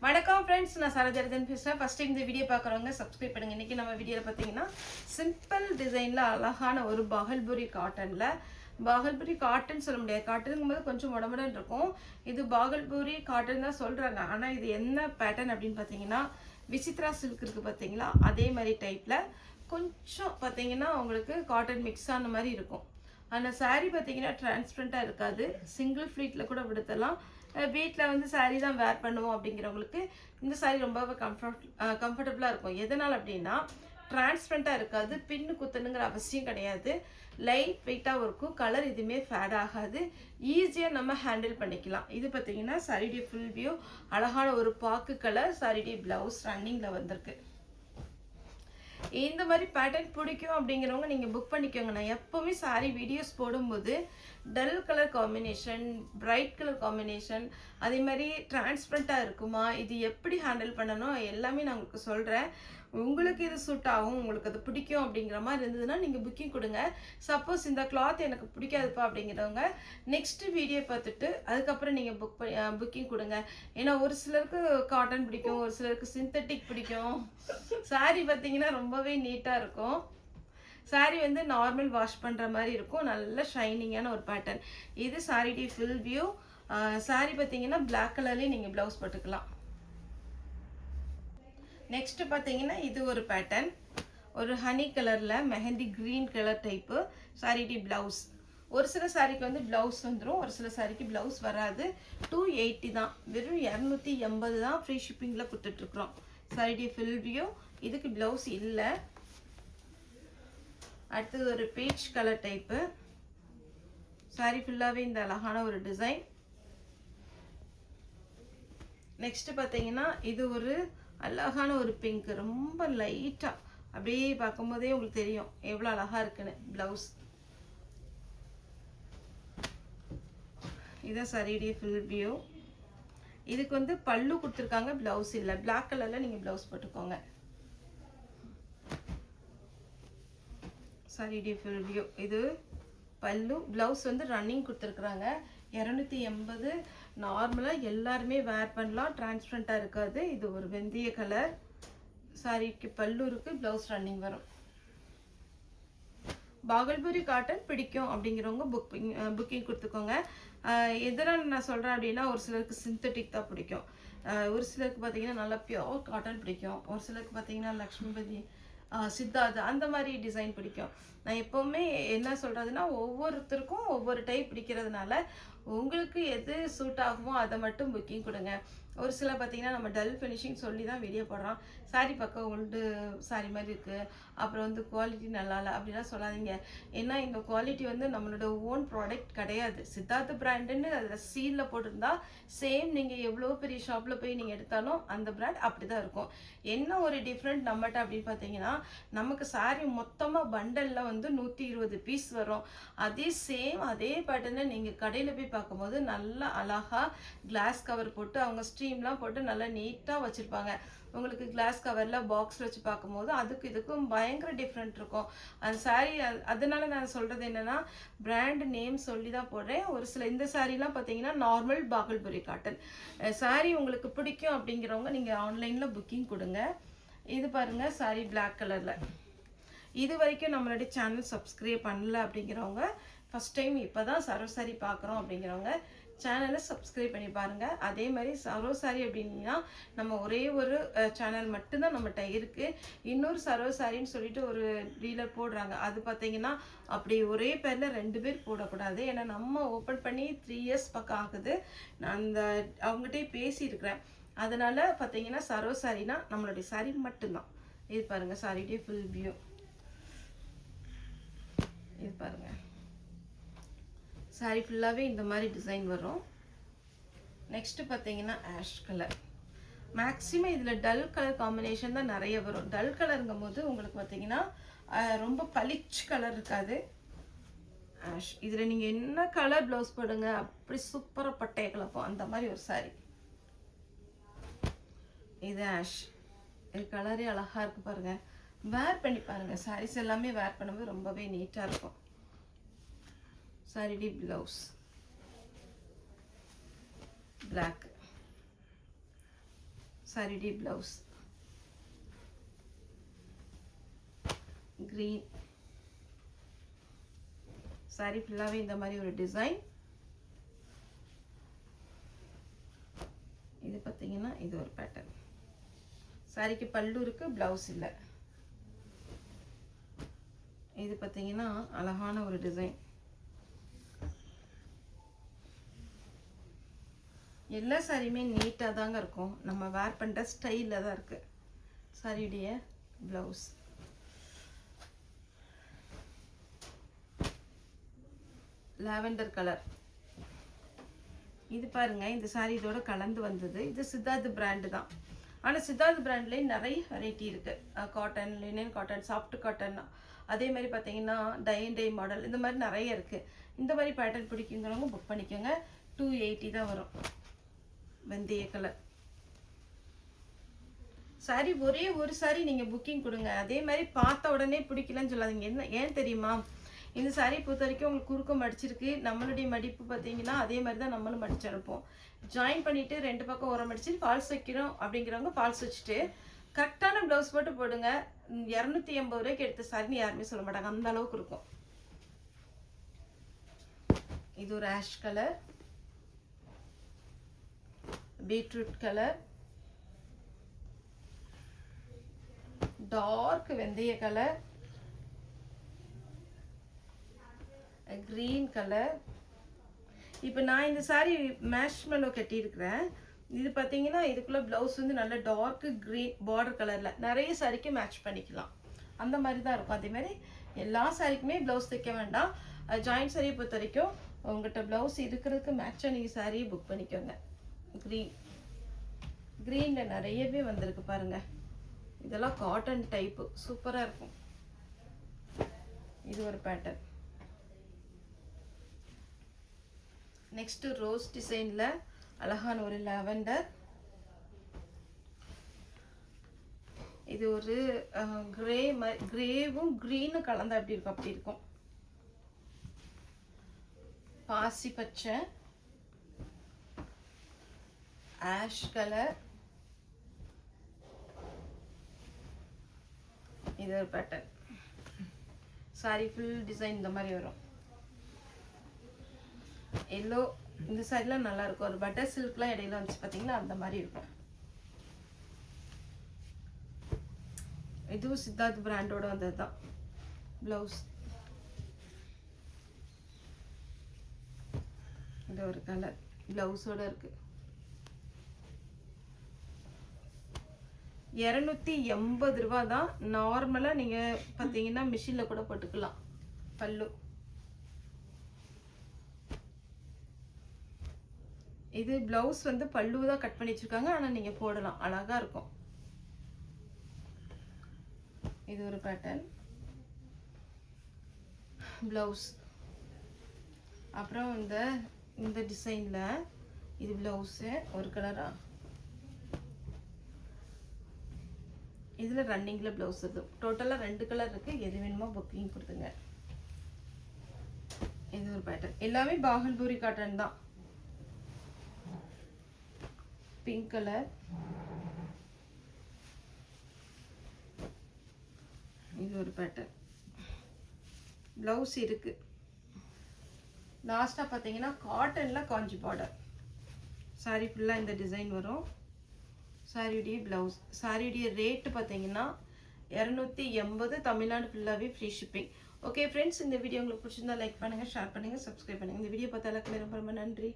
வணக்கம் ஃப்ரெண்ட்ஸ், நான் சரோஜரதன் பேசுகிறேன். ஃபர்ஸ்ட் டைம் இந்த வீடியோ பார்க்குறவங்க சப்ஸ்கிரைப் பண்ணுங்கள். இன்றைக்கி நம்ம வீடியோவில் பார்த்தீங்கன்னா சிம்பிள் டிசைனில் அழகான ஒரு பாகல்புரி காட்டன் சொல்ல முடியாது. காட்டனுங்கும் போது கொஞ்சம் உடம்புடன் இருக்கும். இது பாகல்புரி காட்டன் தான் சொல்கிறாங்க. ஆனால் இது என்ன பேட்டர்ன் அப்படின்னு பார்த்தீங்கன்னா விசித்ரா சில்க் இருக்குது பார்த்தீங்களா, அதே மாதிரி டைப்பில் கொஞ்சம் பார்த்தீங்கன்னா உங்களுக்கு காட்டன் மிக்ஸ் ஆன மாதிரி இருக்கும். அந்த சாரீ பார்த்தீங்கன்னா டிரான்ஸ்பரண்ட்டாக இருக்காது. சிங்கிள் ஃப்ளீட்டில் கூட விடுத்தலாம். வீட்டில் வந்து சாரீ தான் வேர் பண்ணுவோம் அப்படிங்கிறவங்களுக்கு இந்த சாரீ ரொம்பவே கம்ஃபர்டபுளாக இருக்கும். எதனால் அப்படின்னா டிரான்ஸ்பரண்ட்டாக இருக்காது, பின்னு குத்தணுங்கிற அவசியம் கிடையாது, லைட் வெயிட்டாகவும் இருக்கும், கலர் எதுவுமே ஃபேட் ஆகாது, ஈஸியாக நம்ம ஹேண்டில் பண்ணிக்கலாம். இது பார்த்தீங்கன்னா சாரியுடைய ஃபுல் வியூ, அழகான ஒரு பாக்கு கலர் சாரியுடைய ப்ளவுஸ் ரன்னிங்கில் வந்திருக்கு. இந்த மாதிரி பேட்டர்ன் பிடிக்கும் அப்படிங்கிறவங்க நீங்கள் புக் பண்ணிக்கோங்க. நான் எப்போவுமே சாரீ வீடியோஸ் போடும்போது dull colour combination, bright colour combination, அதே மாதிரி டிரான்ஸ்பரண்ட்டாக இருக்குமா, இது எப்படி ஹேண்டில் பண்ணணும் எல்லாமே நான் உங்களுக்கு சொல்கிறேன். உங்களுக்கு இது சூட் ஆகும், உங்களுக்கு அது பிடிக்கும் அப்படிங்கிற மாதிரி இருந்ததுன்னா நீங்கள் புக்கிங் கொடுங்க. சப்போஸ் இந்த கிளாத் எனக்கு பிடிக்காதுப்பா அப்படிங்கிறவங்க நெக்ஸ்ட் வீடியோ பார்த்துட்டு அதுக்கப்புறம் நீங்கள் புக்கிங் கொடுங்க. ஏன்னா ஒரு சிலருக்கு காட்டன் பிடிக்கும், ஒரு சிலருக்கு சிந்தட்டிக் பிடிக்கும். சாரீ பார்த்தீங்கன்னா ரொம்பவே நீட்டாக இருக்கும். சாரீ வந்து நார்மல் வாஷ் பண்ணுற மாதிரி இருக்கும், நல்ல ஷைனிங்கான ஒரு பேட்டர்ன். இது சாரியுடைய ஃபுல் வியூ. சாரீ பார்த்தீங்கன்னா பிளாக் கலர்லேயே நீங்கள் ப்ளவுஸ் போட்டுக்கலாம். நெக்ஸ்ட் பார்த்தீங்கன்னா இது ஒரு பேட்டர்ன், ஒரு ஹனி கலரில் மெஹந்தி க்ரீன் கலர் டைப்பு சாரியுடைய ப்ளவுஸ். ஒரு சில சாரிக்கு வந்து ப்ளவுஸ் வந்துடும், ஒரு சில சாரிக்கு ப்ளவுஸ் வராது. 280 தான், வெறும் 280 தான் ஃப்ரீ ஷிப்பிங்கில் கொடுத்துட்ருக்குறோம். சாரியுடைய ஃபுல் வியூ. இதுக்கு ப்ளவுஸ் இல்லை. அடுத்தது ஒரு பீச் கலர் டைப்பு சாரி, ஃபுல்லாகவே இந்த அழகான ஒரு டிசைன். நெக்ஸ்ட் பார்த்தீங்கன்னா இது ஒரு அழகான ஒரு பிங்க், ரொம்ப லைட்டாக அப்படியே பார்க்கும்போதே உங்களுக்கு தெரியும் எவ்வளோ அழகாக இருக்குன்னு. ப்ளவுஸ் இதான் சாரியுடைய ஃபுல் வியூ. இதுக்கு வந்து பல்லு கொடுத்துருக்காங்க, ப்ளவுஸ் இல்லை. பிளாக் கலரில் நீங்கள் ப்ளவுஸ் போட்டுக்கோங்க. சாரியுடைய ஃபுல் வியூ. இது பல்லு, ப்ளவுஸ் வந்து ரன்னிங் கொடுத்துருக்குறாங்க. 280 நார்மலாக எல்லாருமே வேர் பண்ணலாம், டிரான்ஸ்பரண்ட்டாக இருக்காது. இது ஒரு வெந்தய கலர் சாரிக்கு பல்லு இருக்குது, ப்ளவுஸ் ரன்னிங் வரும். பாகல்புரி காட்டன் பிடிக்கும் அப்படிங்கிறவங்க புக்கிங் கொடுத்துக்கோங்க. எதனால் நான் சொல்கிறேன் அப்படின்னா ஒரு சிலருக்கு சிந்தட்டிக் தான் பிடிக்கும், ஒரு சிலருக்கு பார்த்தீங்கன்னா நல்லா பியோர் காட்டன் பிடிக்கும், ஒரு சிலருக்கு பார்த்தீங்கன்னா லக்ஷ்மிபதி சித்தார்த் அந்த மாதிரி டிசைன் பிடிக்கும். நான் எப்போவுமே என்ன சொல்கிறதுனா ஒவ்வொருத்தருக்கும் ஒவ்வொரு டைப் பிடிக்கிறதுனால உங்களுக்கு எது சூட் ஆகுமோ அதை மட்டும் புக்கிங் கொடுங்க. ஒரு சில பார்த்தீங்கன்னா நம்ம டல் ஃபினிஷிங் சொல்லி தான் வீடியோ போடுறோம். சாரி பக்கம் ஓல்டு சாரி மாதிரி இருக்குது, அப்புறம் வந்து குவாலிட்டி நல்லா இல்லை அப்படிலாம் சொல்லாதீங்க. ஏன்னா இந்த குவாலிட்டி வந்து நம்மளோட ஓன் ப்ராடக்ட் கிடையாது. சித்தார்த் பிராண்டுன்னு அதில் சீலில் போட்டிருந்தா சேம் நீங்கள் எவ்வளோ பெரிய ஷாப்பில் போய் நீங்கள் எடுத்தாலும் அந்த பிராண்ட் அப்படி தான் இருக்கும். என்ன ஒரு டிஃப்ரெண்ட் நம்மகிட்ட அப்படின்னு பார்த்தீங்கன்னா நமக்கு சாரி மொத்தமாக பண்டலில் வந்து 120 பீஸ் வரும். அதே சேம் அதே பேட்டர்னை நீங்கள் கடையில் போய் பார்க்கும்போது நல்லா அழகாக கிளாஸ் கவர் போட்டு அவங்க ஸ்ட்ரீம்லாம் போட்டு நல்லா நீட்டாக வச்சுருப்பாங்க. உங்களுக்கு கிளாஸ் கவரில் பாக்ஸில் வச்சு பார்க்கும்போது அதுக்கு இதுக்கும் பயங்கர டிஃப்ரெண்ட் இருக்கும் அந்த சாரீ. அதனால நான் சொல்கிறது என்னென்னா பிராண்ட் நேம் சொல்லி தான் போடுறேன். ஒரு சில இந்த சாரீலாம் பார்த்தீங்கன்னா நார்மல் பாகல்புரி காட்டன் சாரீ உங்களுக்கு பிடிக்கும் அப்படிங்கிறவங்க நீங்கள் ஆன்லைனில் புக்கிங் கொடுங்க. இது பாருங்கள் சாரீ பிளாக் கலரில். இது வரைக்கும் நம்மளுடைய சேனல் சப்ஸ்கிரைப் பண்ணல அப்படிங்கிறவங்க, ஃபஸ்ட் டைம் இப்போ தான் சரோ சாரி பார்க்குறோம் அப்படிங்கிறவங்க சேனலை சப்ஸ்கிரைப் பண்ணி பாருங்கள். அதே மாதிரி சரோ சாரி அப்படின்னா நம்ம ஒரே ஒரு சேனல் மட்டும்தான் நம்மகிட்ட இருக்குது. இன்னொரு சரோ சாரின்னு சொல்லிட்டு ஒரு டீலர் போடுறாங்க. அது பார்த்தீங்கன்னா அப்படி ஒரே பேரில் 2 பேர் போடக்கூடாது. ஏன்னா நம்ம ஓப்பன் பண்ணி 3 இயர்ஸ் பக்கம் ஆகுது. நான் அந்த அவங்ககிட்டே பேசியிருக்கிறேன். அதனால் பார்த்தீங்கன்னா சரோ சாரினா நம்மளுடைய சாரி மட்டும்தான். இது பாருங்கள் சாரியுடைய ஃபுல் வியூ. இது பாருங்கள் சாரி ஃபுல்லாகவே இந்த மாதிரி டிசைன் வரும். நெக்ஸ்ட்டு பார்த்தீங்கன்னா ஆஷ் கலர். மேக்ஸிமம் இதில் டல் கலர் காம்பினேஷன் தான் நிறைய வரும். டல் கலருங்கும் போது உங்களுக்கு பார்த்தீங்கன்னா ரொம்ப பளிச் கலர் இருக்காது. ஆஷ் இதில் நீங்கள் என்ன கலர் ப்ளவுஸ் போடுங்க அப்படி சூப்பராக பட்டையை கலப்போம் அந்த மாதிரி ஒரு சாரி. இது ஆஷ், இது கலரே அழகாக இருக்குது பாருங்கள். வேர் பண்ணி பாருங்கள், சாரீஸ் எல்லாமே வேர் பண்ணும்போது ரொம்பவே நீட்டாக இருக்கும். சாரியுடைய ப்ளவுஸ் பிளாக். சாரியுடைய ப்ளவுஸ் க்ரீன். சாரி ஃபுல்லாகவே இந்த மாதிரி ஒரு டிசைன். இது பார்த்தீங்கன்னா இது ஒரு பேட்டர்ன். சாரிக்கு பல்லு இருக்கு, ப்ளவுஸ் இல்லை. இது பார்த்தீங்கன்னா அழகான ஒரு டிசைன். எல்லா சாரியுமே நீட்டாக தாங்க இருக்கும். நம்ம வேர் பண்ணுற ஸ்டைலில் தான் இருக்குது. சாரியுடைய ப்ளவுஸ் லாவெண்டர் கலர். இது பாருங்க, இந்த சாரி இதோட கலந்து வந்தது. இது சித்தார்த் பிராண்டு தான். ஆனால் சித்தார்த் பிராண்ட்லேயே நிறைய வெரைட்டி இருக்குது. Cotton, linen cotton, soft cotton, அதே மாதிரி பார்த்தீங்கன்னா டை அண்ட் டை மாடல், இந்த மாதிரி நிறைய இருக்குது. இந்த மாதிரி பேட்டர்ன் பிடிக்குங்கிறவங்க புக் பண்ணிக்கோங்க. 280 தான் வரும். வெந்தய கலர் சாரி. ஒரே ஒரு சாரி நீங்கள் புக்கிங் கொடுங்க. அதே மாதிரி பார்த்த உடனே பிடிக்கலன்னு சொல்லாதீங்க. என்ன ஏன் தெரியுமா, இந்த சாரீ பொறுத்த வரைக்கும் உங்களுக்கு குறுக்க மடிச்சிருக்கு. நம்மளுடைய மடிப்பு பார்த்தீங்கன்னா அதே மாதிரி தான் நம்மளும் மடிச்சு அனுப்போம். ஜாயின் பண்ணிவிட்டு 2 பக்கம் உரம் மடிச்சு ஃபால்ஸ் வைக்கிறோம் அப்படிங்கிறவங்க ஃபால்ஸ் வச்சுட்டு கரெக்டான ப்ளவுஸ் போட்டு போடுங்க. 280 ரூபாய்க்கு எடுத்த சாரின்னு யாருமே சொல்ல மாட்டாங்க. அந்த அளவுக்கு இருக்கும். இது ஒரு ash colour, beetroot colour, dark வெந்தய கலர், கிரீன் கலர். இப்போ நான் இந்த சாரி மேஷ்மெல்லோ கட்டியிருக்கிறேன். இது பார்த்தீங்கன்னா இதுக்குள்ள ப்ளவுஸ் வந்து நல்ல டார்க் க்ரீன் பார்டர் கலரில் நிறைய சாரிக்கு மேட்ச் பண்ணிக்கலாம். அந்த மாதிரி தான் இருக்கும். அதே மாதிரி எல்லா சாரிக்குமே ப்ளவுஸ் தைக்க வேண்டாம். ஜாயிண்ட் சாரியை பொறுத்த வரைக்கும் உங்கள்கிட்ட ப்ளவுஸ் இருக்கிறதுக்கு மேட்சாக நீங்கள் சாரியை புக் பண்ணிக்கோங்க. க்ரீனில் நிறையவே வந்திருக்கு பாருங்கள். இதெல்லாம் காட்டன் டைப்பு, சூப்பராக இருக்கும். இது ஒரு பேட்டர்ன். நெக்ஸ்ட் ரோஸ் டிசைன்ல அழகான ஒரு லாவெண்டர். இது ஒரு கிரேவும் கிரீனும் கலந்து அப்படி இருக்கும். பாசி பச்சை, ஆஷ் கலர். இது ஒரு பேட்டர்ன். சாரி ஃபுல் டிசைன் இந்த மாதிரி வரும். எல்லோ. இந்த சாரிலாம் நல்லா இருக்கும். ஒரு பட்டர் சில்க்லாம் இடையில வந்துச்சு பார்த்தீங்களா, அந்த மாதிரி இருக்கும். இதுவும் சித்தார்த் பிராண்டோட வந்தது தான். ப்ளவுஸ் இது ஒரு கலர் ப்ளவுஸோட இருக்கு. 280 ரூபா தான். நார்மலாக நீங்கள் பார்த்தீங்கன்னா மிஷினில் கூட போட்டுக்கலாம். பல்லு இது. ப்ளவுஸ் வந்து பல்லு தான் கட் பண்ணி வச்சிருக்காங்க, ஆனால் நீங்கள் போடலாம், அழகாக இருக்கும். இது ஒரு பேட்டர்ன் ப்ளவுஸ். அப்புறம் இந்த டிசைனில் இது ப்ளவுஸு ஒரு கலரா. இதில் ரன்னிங்கில் ப்ளவுஸ் இருக்குது. டோட்டலாக 2 கலர் இருக்குது. எது வேணுமோ புக்கிங் கொடுத்துங்க. இது ஒரு பேட்டர்ன். எல்லாமே பாகல்பூரி காட்டன் தான். Pink colour. இது ஒரு பேட்டர்ன். ப்ளவுஸ் இருக்கு. லாஸ்ட்டாக பார்த்தீங்கன்னா காட்டனில் காஞ்சி பார்டர். சாரி ஃபுல்லாக இந்த டிசைன் வரும். சாரியுடைய ப்ளவுஸ். சாரியுடைய ரேட்டு பார்த்தீங்கன்னா 280. தமிழ்நாடு ஃபுல்லாகவே ஃப்ரீ ஷிப்பிங். ஓகே ஃப்ரெண்ட்ஸ், இந்த வீடியோ உங்களுக்கு பிடிச்சிருந்தா லைக் பண்ணுங்கள், ஷேர் பண்ணுங்கள், சப்ஸ்கிரைப் பண்ணுங்கள். இந்த வீடியோ பார்த்தாலும் ரொம்ப ரொம்ப நன்றி.